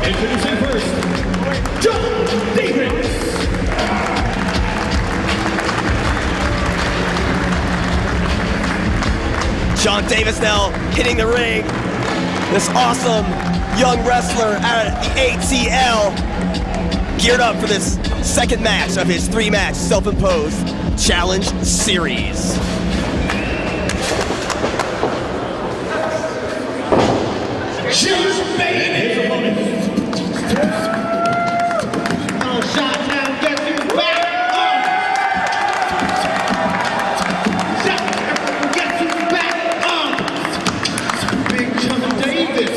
Introducing first, John Davis. John Davis now hitting the ring. This awesome young wrestler out of the ATL, geared up for this second match of his three-match self-imposed challenge series. Just Bane, his opponent. Oh, shot now, guess who's back? Shot, guess who's back? Big John Davis.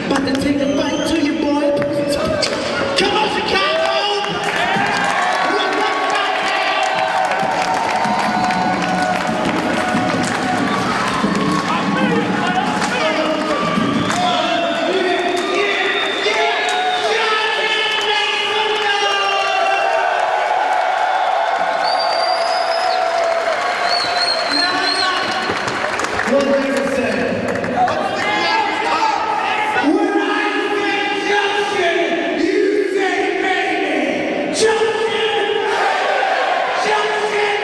About to take a bite to you, boy. Come on, Chicago! What Davis said. When I say Junction, you say baby. Junction, Junction.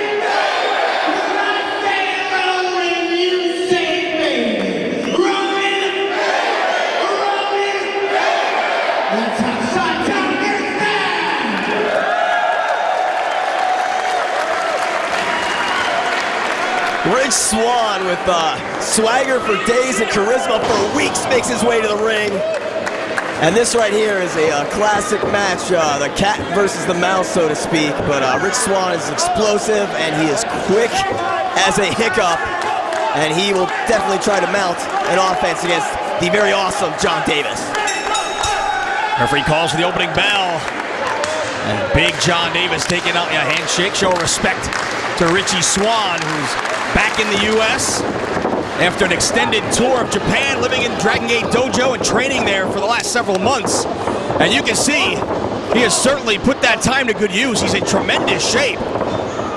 When I say rolling, you say baby. Rolling, rolling. That's how Chi-Town gets down. Rich Swann with swagger for days and charisma for weeks makes his way to the ring. And this right here is a classic match, the cat versus the mouse, so to speak. But Rich Swann is explosive and he is quick as a hiccup. And he will definitely try to mount an offense against the very awesome John Davis. Referee calls for the opening bell. And big John Davis taking out a handshake, show respect to Richie Swann, who's back in the U.S. after an extended tour of Japan, living in Dragon Gate Dojo and training there for the last several months. And you can see he has certainly put that time to good use. He's in tremendous shape,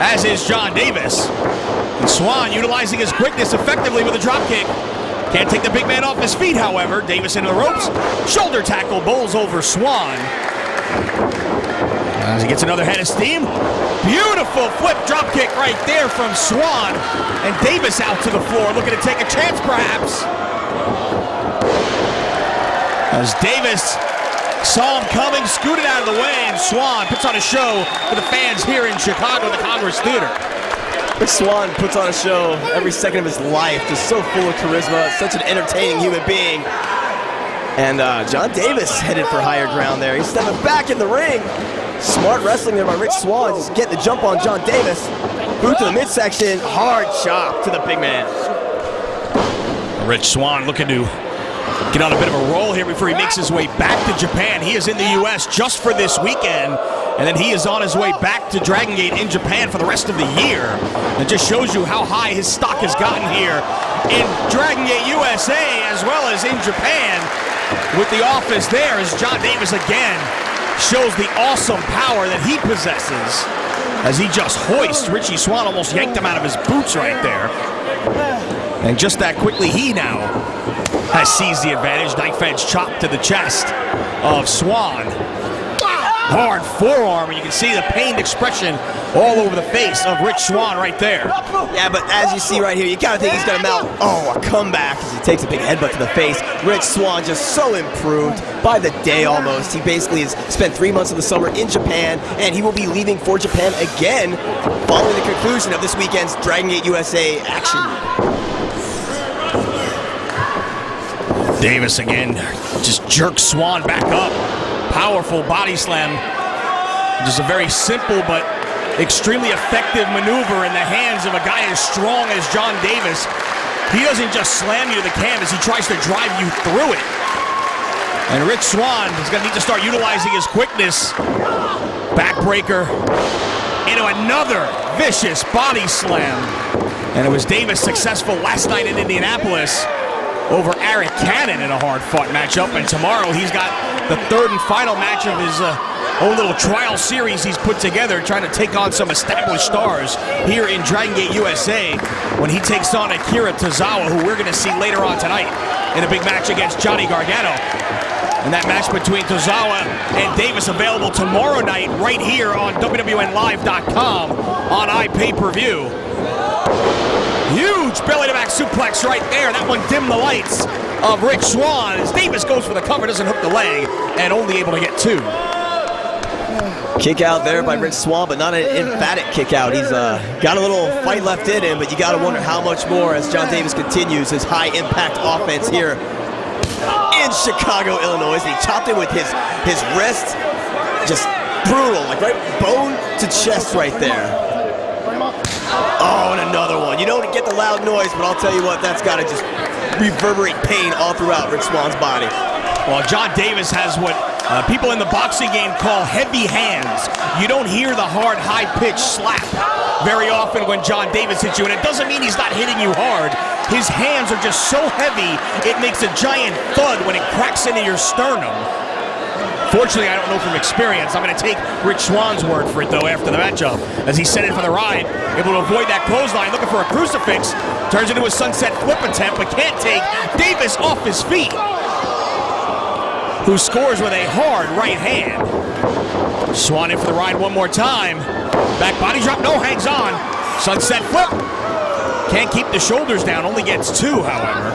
as is John Davis. And Swann utilizing his quickness effectively with a drop kick. Can't take the big man off his feet, however. Davis into the ropes. Shoulder tackle, bowls over Swann. As he gets another head of steam. Beautiful flip drop kick right there from Swann. And Davis out to the floor, looking to take a chance perhaps. As Davis saw him coming, scooted out of the way, and Swann puts on a show for the fans here in Chicago, the Congress Theater. Rich Swann puts on a show every second of his life, just so full of charisma, such an entertaining human being. And John Davis headed for higher ground there. He's stepping back in the ring. Smart wrestling there by Rich Swann, just getting the jump on John Davis. Boot to the midsection, hard chop to the big man. Rich Swann looking to get on a bit of a roll here before he makes his way back to Japan. He is in the U.S. just for this weekend, and then he is on his way back to Dragon Gate in Japan for the rest of the year. It just shows you how high his stock has gotten here in Dragon Gate USA as well as in Japan with the office there, as John Davis again shows the awesome power that he possesses as he just hoists. Richie Swann almost yanked him out of his boots right there. And just that quickly, he now has seized the advantage. Knife edge chop to the chest of Swann. Hard forearm, and you can see the pained expression all over the face of Rich Swann right there. Yeah, but as you see right here, you gotta think he's gonna mount, a comeback as he takes a big headbutt to the face. Rich Swann just so improved by the day almost. He basically has spent 3 months of the summer in Japan, and he will be leaving for Japan again following the conclusion of this weekend's Dragon Gate USA action. Davis again just jerks Swann back up. Powerful body slam. Just a very simple but extremely effective maneuver in the hands of a guy as strong as John Davis. He doesn't just slam you to the canvas, he tries to drive you through it. And Rich Swann is going to need to start utilizing his quickness. Backbreaker into another vicious body slam. And it was Davis successful last night in Indianapolis over Eric Cannon in a hard-fought matchup. And tomorrow he's got the third and final match of his own little trial series he's put together, trying to take on some established stars here in Dragon Gate USA when he takes on Akira Tozawa, who we're going to see later on tonight. in a big match against Johnny Gargano. And that match between Tozawa and Davis available tomorrow night right here on WWNLive.com on iPay-per-view. Huge belly-to-back suplex right there. That one dimmed the lights of Rich Swann as Davis goes for the cover, doesn't hook the leg, and only able to get 2. Kick out there by Rich Swann, but not an emphatic kick out. He's got a little fight left in him, but you got to wonder how much more as John Davis continues his high-impact offense here in Chicago, Illinois. And he chopped it with his wrist. Just brutal, like right bone to chest right there. Oh, and another one. You don't get the loud noise, but I'll tell you what, that's got to just reverberate pain all throughout Rich Swann's body. Well, John Davis has what people in the boxing game call heavy hands. You don't hear the hard, high-pitched slap very often when John Davis hits you, and it doesn't mean he's not hitting you hard. His hands are just so heavy, it makes a giant thud when it cracks into your sternum. Fortunately, I don't know from experience. I'm going to take Rich Swann's word for it, though, after the matchup. As he set in for the ride, able to avoid that clothesline, looking for a crucifix. Turns into a sunset flip attempt, but can't take Davis off his feet, who scores with a hard right hand. Swann in for the ride one more time. Back body drop, no, hangs on. Sunset flip. Can't keep the shoulders down, only gets 2, however.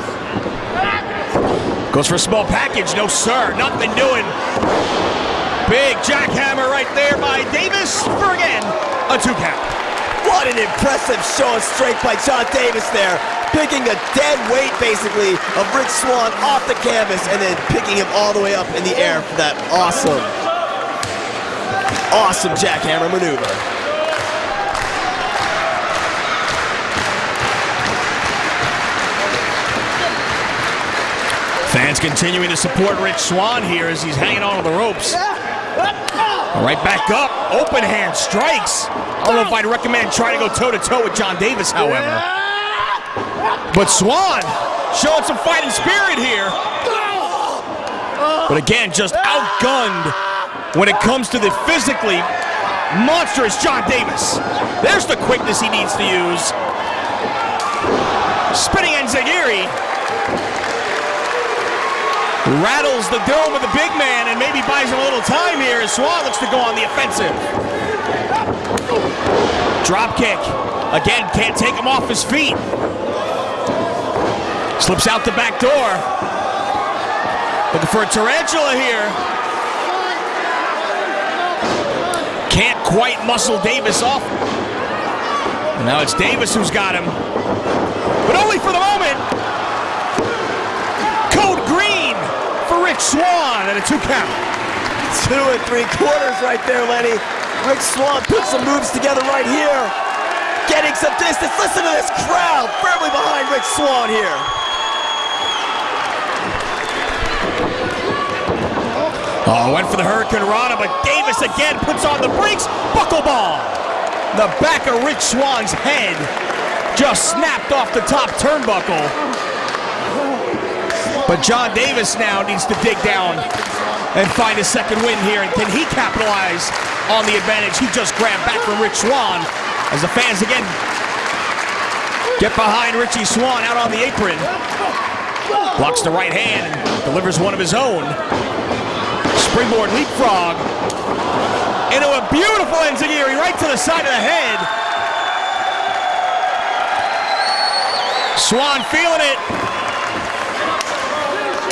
Goes for a small package, no sir, nothing doing. Big jackhammer right there by Davis for, again, a 2 count. What an impressive show of strength by John Davis there. Picking a dead weight, basically, of Rich Swann off the canvas and then picking him all the way up in the air for that awesome jackhammer maneuver. Fans continuing to support Rich Swann here as he's hanging on to the ropes. Right back up, open hand strikes. I don't know if I'd recommend trying to go toe-to-toe with John Davis, however. But Swann showing some fighting spirit here. But again, just outgunned when it comes to the physically monstrous John Davis. There's the quickness he needs to use. Spinning enziguri. Rattles the dome of the big man and maybe buys him a little time here as Swann looks to go on the offensive. Drop kick. Again, can't take him off his feet. Slips out the back door. Looking for a tarantula here. Can't quite muscle Davis off. And now it's Davis who's got him. But only for the moment. Code green for Rich Swann and a 2 count. 2 3/4 right there, Lenny. Rich Swann put some moves together right here. Getting some distance. Listen to this crowd firmly behind Rich Swann here. Oh, went for the Hurricane Rana, but Davis again puts on the brakes. Buckle ball. The back of Rich Swann's head just snapped off the top turnbuckle. But John Davis now needs to dig down and find a second win here. And can he capitalize on the advantage he just grabbed back from Rich Swann as the fans again get behind Richie Swann out on the apron. Blocks the right hand and delivers one of his own. Springboard leapfrog into a beautiful enziguri right to the side of the head. Swann feeling it.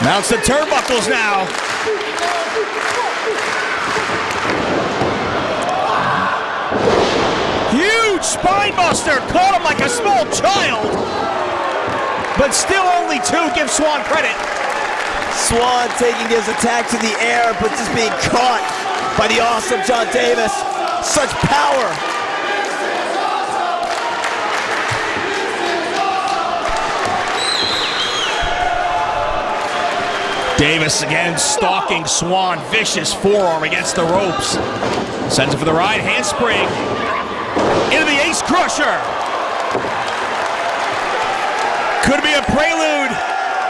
Mounts the turnbuckles now. Huge spine buster. Caught him like a small child. But still only 2. Give Swann credit. Swann taking his attack to the air, but just being caught by the awesome John Davis. Such power. Davis again stalking Swann. Vicious forearm against the ropes. Sends it for the ride. Handspring. Into the Ace Crusher. Could be a prelude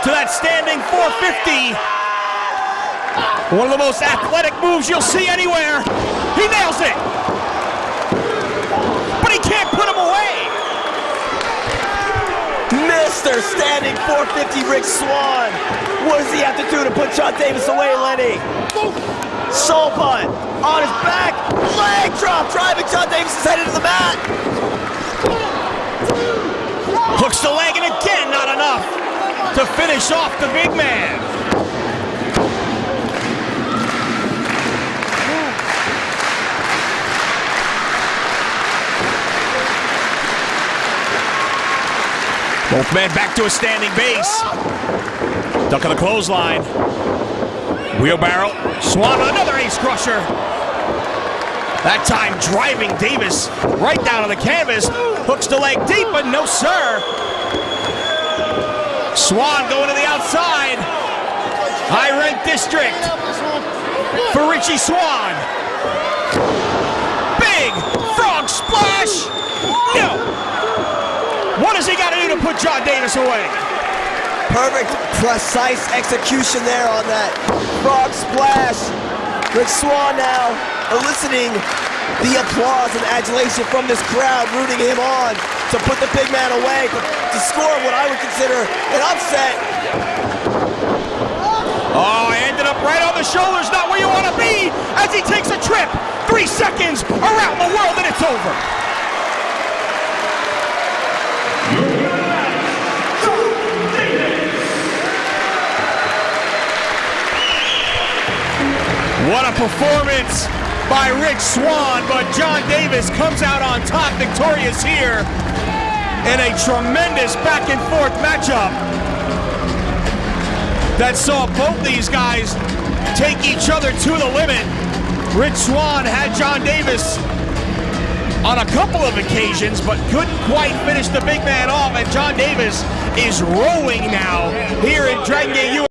to that standing 450. One of the most athletic moves you'll see anywhere. He nails it. But he can't put him away. Mr. Standing 450 Rich Swann. What does he have to do to put John Davis away, Lenny? Soul punt on his back, leg drop, driving John Davis' head into the mat. Hooks the leg, and again, not enough to finish off the big man. Both men back to a standing base. Duck on the clothesline. Wheelbarrow. Swann, another ace crusher. That time driving Davis right down to the canvas. Hooks the leg deep, but no sir. Swann going to the outside. High rent district for Richie Swann. Big frog splash. No. What has he got to do to put John Davis away? Perfect, precise execution there on that frog splash. Rich Swann now eliciting the applause and adulation from this crowd, rooting him on to put the big man away, to score what I would consider an upset. Oh, ended up right on the shoulders, not where you want to be, as he takes a trip. 3 seconds around the world, and it's over. What a performance by Rich Swann, but John Davis comes out on top victorious here in a tremendous back and forth matchup that saw both these guys take each other to the limit. Rich Swann had John Davis on a couple of occasions, but couldn't quite finish the big man off, and John Davis is rolling now here in Dragon Gate USA.